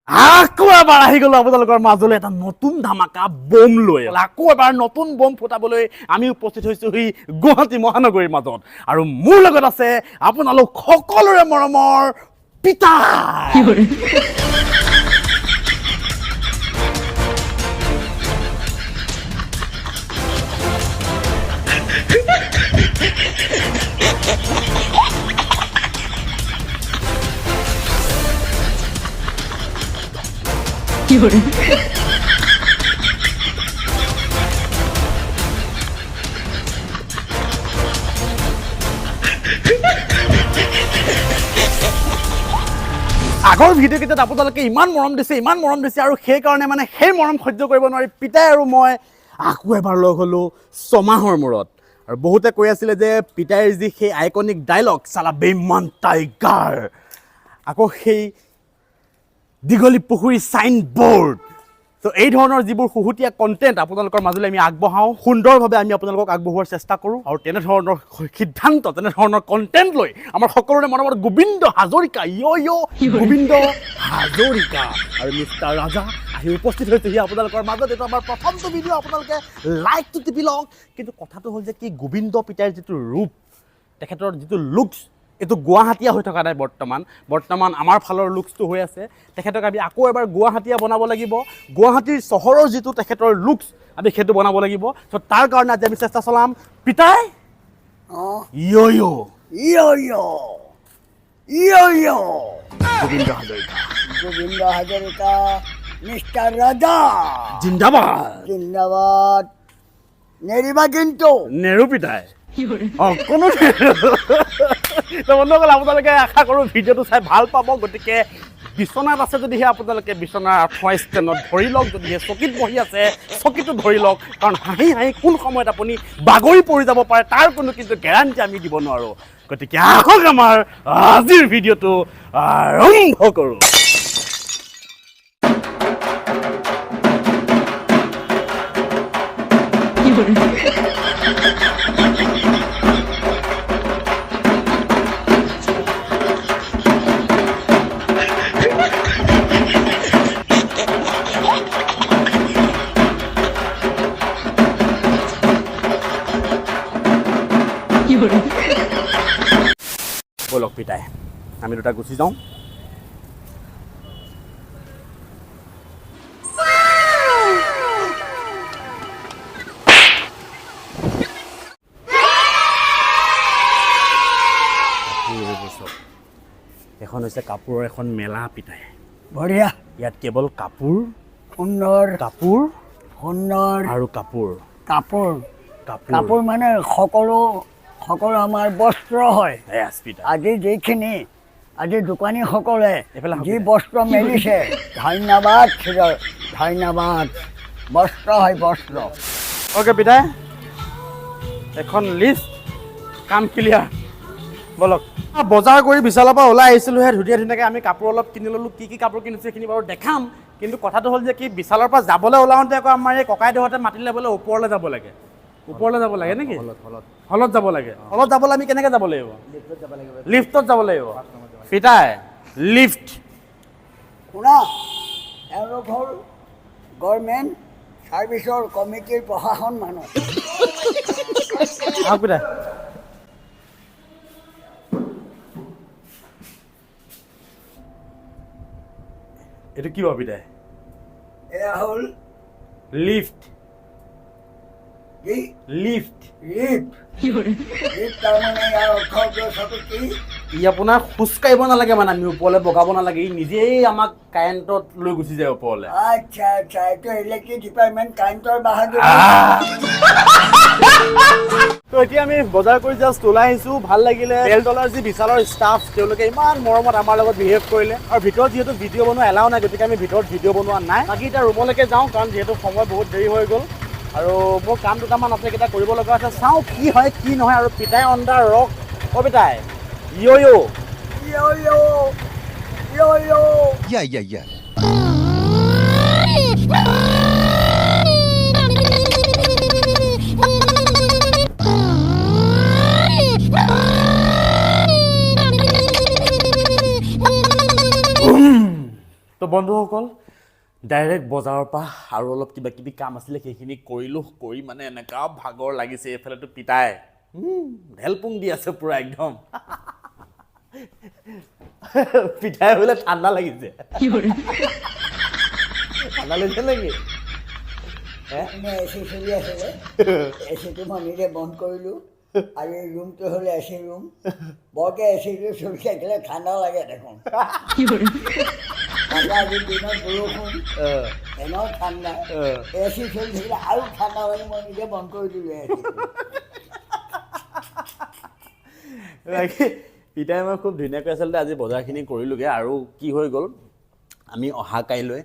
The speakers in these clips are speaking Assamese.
আকৌ এবাৰ আহি গ'লো আপোনালোকৰ মাজলৈ এটা নতুন ধামাকা বম লৈ আকৌ এবাৰ নতুন বম ফুটাবলৈ আমি উপস্থিত হৈছোহি গুৱাহাটী মহানগৰীৰ মাজত আৰু মোৰ লগত আছে আপোনালোক সকলোৰে মৰমৰ পিতা আগৰ ভিডিঅ' কেইটাত আপোনালোকে ইমান মৰম দিছে আৰু সেইকাৰণে মানে সেই মৰম সহ্য কৰিব নোৱাৰি পিতাই আৰু মই আকৌ এবাৰ লগ হ'লোঁ ছমাহৰ মূৰত আৰু বহুতে কৈ আছিলে যে পিতাইৰ যি সেই আইকনিক ডাইলগ চালা বেইমান টাইগাৰ আকৌ সেই দীঘলী পুখুৰী চাইন বৰ্ড তো এই ধৰণৰ যিবোৰ হুহুতীয়া কণ্টেণ্ট আপোনালোকৰ মাজলৈ আমি আগবঢ়াওঁ সুন্দৰভাৱে আমি আপোনালোকক আগবঢ়োৱাৰ চেষ্টা কৰোঁ আৰু তেনেধৰণৰ সিদ্ধান্ত তেনেধৰণৰ কণ্টেণ্ট লৈ আমাৰ সকলোৰে মনত গোবিন্দ হাজৰিকা গোবিন্দ হাজৰিকা আৰু মিষ্টাৰ ৰাজা আহি উপস্থিত হৈছেহি আপোনালোকৰ মাজত এইটো আমাৰ প্ৰথমটো ভিডিঅ' আপোনালোকে লাইকটো টিপি লওক কিন্তু কথাটো হ'ল যে কি গোবিন্দ পিতাইৰ যিটো ৰূপ তেখেতৰ যিটো লুকছ এইটো গুৱাহাটীয়া হৈ থকা নাই বৰ্তমান আমাৰ ফালৰ লুকছটো হৈ আছে তেখেতক আমি আকৌ এবাৰ গুৱাহাটীয়া বনাব লাগিব গুৱাহাটীৰ চহৰৰ যিটো তেখেতৰ লুকছ আমি সেইটো বনাব লাগিব চ' তাৰ কাৰণে আজি আমি চেষ্টা চলাম পিতাই গোবিন্দ হাজৰিকা মিস্টাৰ ৰাজা জিন্দাবাদ নেৰিবা কিন্তু নেৰু পিতাই কোনো বন্ধুসকল আপোনালোকে আশা কৰোঁ ভিডিঅ'টো চাই ভাল পাব গতিকে বিচনাত আছে যদিহে আপোনালোকে বিচনাৰ আঁঠুৱা ষ্টেণ্ডত ধৰি লওক যদিহে চকীত বহি আছে চকীটো ধৰি লওক কাৰণ হাঁহি কোন সময়ত আপুনি বাগৰি পৰি যাব পাৰে তাৰ কোনো কিন্তু গেৰাণ্টি আমি দিব নোৱাৰোঁ গতিকে আহক আমাৰ আজিৰ ভিডিঅ'টো আৰম্ভ কৰোঁ বলক পিতাই আমি দুটা গুচি যাওঁ এখন হৈছে কাপোৰৰ এখন মেলা পিতাই বঢ়িয়া ইয়াত কেৱল কাপোৰ সুন্দৰ কাপোৰ সুন্দৰ আৰু কাপোৰ কাপোৰ কাপোৰ মানে সকলো আমাৰ বস্ত্ৰ হয় আজি যিখিনি আজি দোকানীসকলে যি বস্ত্ৰ মেলিছে ধন্যবাদ ধন্যবাদ বস্ত্ৰ হয় বস্ত্ৰ অ'কে পিতাই এখন লিষ্ট কাম ক্লিয়াৰ বলক বজাৰ কৰি বিশালৰ পৰা ওলাই আহিছিলোঁহে ধুনীয়াকৈ আমি কাপোৰ অলপ কিনি ল'লোঁ কি কাপোৰ কিনিছোঁ সেইখিনি বাৰু দেখাম কিন্তু কথাটো হ'ল যে কি বিশালৰ পৰা যাবলৈ ওলাওঁতে আকৌ আমাৰ এই ককাইদেউহঁতে মাতিলে বোলে ওপৰলৈ যাব লাগে নেকি হলত যাব লাগে হলত যাবলৈ আমি কেনেকৈ যাব লাগিব লিফ্টত যাব লাগিব পিতাই লিফ্ট শুনা এওঁলোক হ'ল গভৰ্ণমেণ্ট ছাৰ্ভিচৰ কমিটিৰ প্ৰশাসন মানুহ পিতাই এইটো কি বাৰু পিতাই এয়া হ'ল লিফ্ট তাৰমানে ইয়াৰ অৰ্থ কি ই আপোনাৰ খোজ কাঢ়িব নালাগে মানে আমি ওপৰলৈ বগাব নালাগে ই নিজেই আমাক কাৰেণ্টত লৈ গুচি যায় ওপৰলৈ আচ্ছা এইটো ইলেক্ট্ৰিক ডিপাৰ্টমেণ্ট কাৰেণ্টৰ বাহাদুৰ তো এতিয়া আমি বজাৰ কৰি জাষ্ট ওলাই আহিছোঁ ভাল লাগিলে বেলতলাৰ যি বিশালৰ ষ্টাফ তেওঁলোকে ইমান মৰমত আমাৰ লগত বিহেভ কৰিলে আৰু ভিতৰত যিহেতু ভিডিঅ' বনোৱা এলাও নাই গতিকে আমি ভিতৰত ভিডিঅ' বনোৱা নাই বাকী এতিয়া ৰুমলৈকে যাওঁ কাৰণ যিহেতু সময় বহুত দেৰি হৈ গ'ল আৰু মোৰ কাম দুটামান আছে এইকেইটা কৰিব লগা আছে চাওঁ কি হয় কি নহয় আৰু পিতাই অন দা ৰক অ' পিতাই Yeah. তো বন্ধুসকল ডাইৰেক্ট বজাৰৰ পৰা আৰু অলপ কিবা কিবি কাম আছিলে সেইখিনি কৰিলোঁ কৰি মানে এনেকুৱা ভাগৰ লাগিছে এইফালেতো পিতাই ঢেলপুং দি আছে পুৰা একদম পিতাই বোলে ঠাণ্ডা লাগিছে ঠাণ্ডা লাগিছে নেকি এচি চলি আছে যে এচিটো মই নিজে বন্ধ কৰিলোঁ আৰু এই ৰুমটো হ'লে এচি ৰুম বৰকৈ এচিটো চলি থাকিলে ঠাণ্ডা লাগে দেখোন ঠাণ্ডা আজিৰ দিনত বৰষুণ ফেনৰ ঠাণ্ডা এচি চলি থাকিলে আৰু ঠাণ্ডা লাগে মই নিজে বন্ধ কৰি দিলোঁ এচিটো পিতাই মই খুব ধুনীয়াকৈ আচলতে আজি বজাৰখিনি কৰিলোঁগৈ আৰু কি হৈ গ'ল আমি অহা কাইলৈ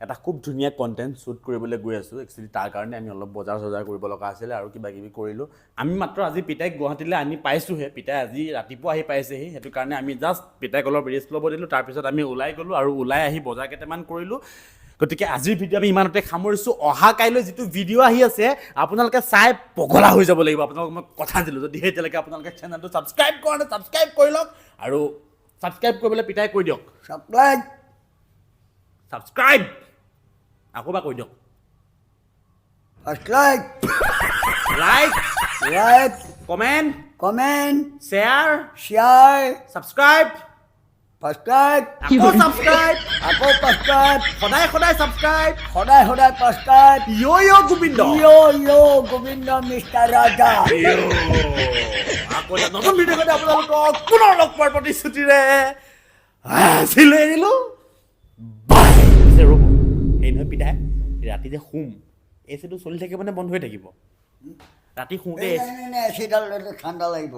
এটা খুব ধুনীয়া কণ্টেণ্ট শ্বুট কৰিবলৈ গৈ আছোঁ একচুৱেলি তাৰ কাৰণে আমি অলপ বজাৰ চজাৰ কৰিব লগা আছিলে আৰু কিবা কিবি কৰিলোঁ আমি মাত্ৰ আজি পিতাইক গুৱাহাটীলৈ আনি পাইছোঁহে পিতাই আজি ৰাতিপুৱা আহি পাইছেহি সেইটো কাৰণে আমি জাষ্ট পিতাইক অলপ ৰেষ্ট ল'ব দিলোঁ তাৰপিছত আমি ওলাই গ'লোঁ আৰু ওলাই আহি বজাৰ কেইটামান কৰিলোঁ গতিকে আজিৰ ভিডিঅ' আমি ইমানতে সামৰিছোঁ অহা কাইলৈ যিটো ভিডিঅ' আহি আছে আপোনালোকে চাই পগলা হৈ যাব লাগিব আপোনালোকক মই কথা দিলোঁ যদিহে এতিয়ালৈকে আপোনালোকে চেনেলটো ছাবস্ক্ৰাইব কৰা নাই ছাবস্ক্ৰাইব কৰি লওক আৰু ছাবস্ক্ৰাইব কৰিবলৈ পিতাই কৈ দিয়ক ছাবস্ক্ৰাইব আকৌ বা কৈ দিয়ক লাইক কমেণ্ট শ্বেয়াৰ ছাবস্ক্ৰাইব আকৌ ছাবস্ক্ৰাইব সদায় ছাবস্ক্ৰাইব গোবিন্দ মিষ্টাৰ ৰাজা আকৌ নতুন ভিডিঅ' কৰি আপোনালোকক পুনৰ লগ পোৱাৰ প্ৰতিশ্ৰুতিৰে আজিলৈ এৰিলোঁ বাই ৰ'ব এই নহয় পিতাই ৰাতি যে শুম এচিটো চলি থাকে মানে বন্ধ হৈ থাকিব ৰাতি শুওঁতে এচিডাল ঠাণ্ডা লাগিব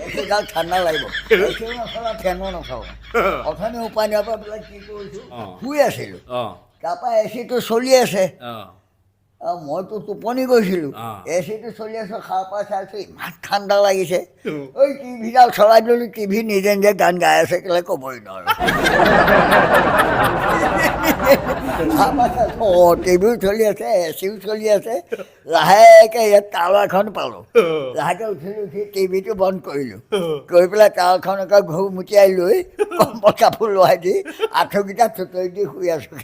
এচিডাল ঠাণ্ডা লাগিব এচিও নচলা ফেনো নচলা অথনি উপায় নোপোৱাৰ পৰা পেলাই কি কৰিছোঁ শুই আছিলোঁ তাৰপৰা এচিটো চলি আছে মইতো টোপনি গৈছিলোঁ এচিটো চলি আছোঁ সাৰ পাই চাইছোঁ ইমান ঠাণ্ডা লাগিছে ঐ টিভিডাল চলাই দিলোঁ টিভি নিজে নিজে গান গাই আছে কেলৈ ক'বই নোৱাৰোঁ টিভিও চলি আছে এচিও চলি আছে লাহেকৈ ইয়াত টাৱা এখন পালোঁ লাহেকৈ উঠি টিভিটো বন্ধ কৰিলোঁ কৰি পেলাই টাৱাখনকে ঘূৰ মুটিয়াই লৈ কম্বল কাপোৰ লোৱাই দি আঁঠুকেইটা চুতৰি দি শুই আছোঁ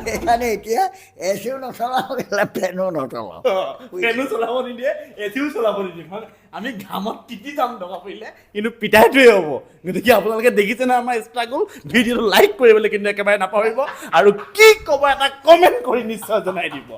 সেইকাৰণে এতিয়া এচিও নচলাওঁ ফেনো নচলাওঁ ফেনো চলাব নিদিয়ে এচিও চলাব নিদিয়ে আমি ঘামত তিতি যাম দৰকাৰ পৰিলে কিন্তু পিতাইটোৱে হ'ব গতিকে আপোনালোকে দেখিছে নহয় আমাৰ ষ্ট্ৰাগল ভিডিঅ'টো লাইক কৰিবলৈ কিন্তু একেবাৰে নাপাহৰিব আৰু কি ক'ব এটা কমেণ্ট কৰি নিশ্চয় জনাই দিব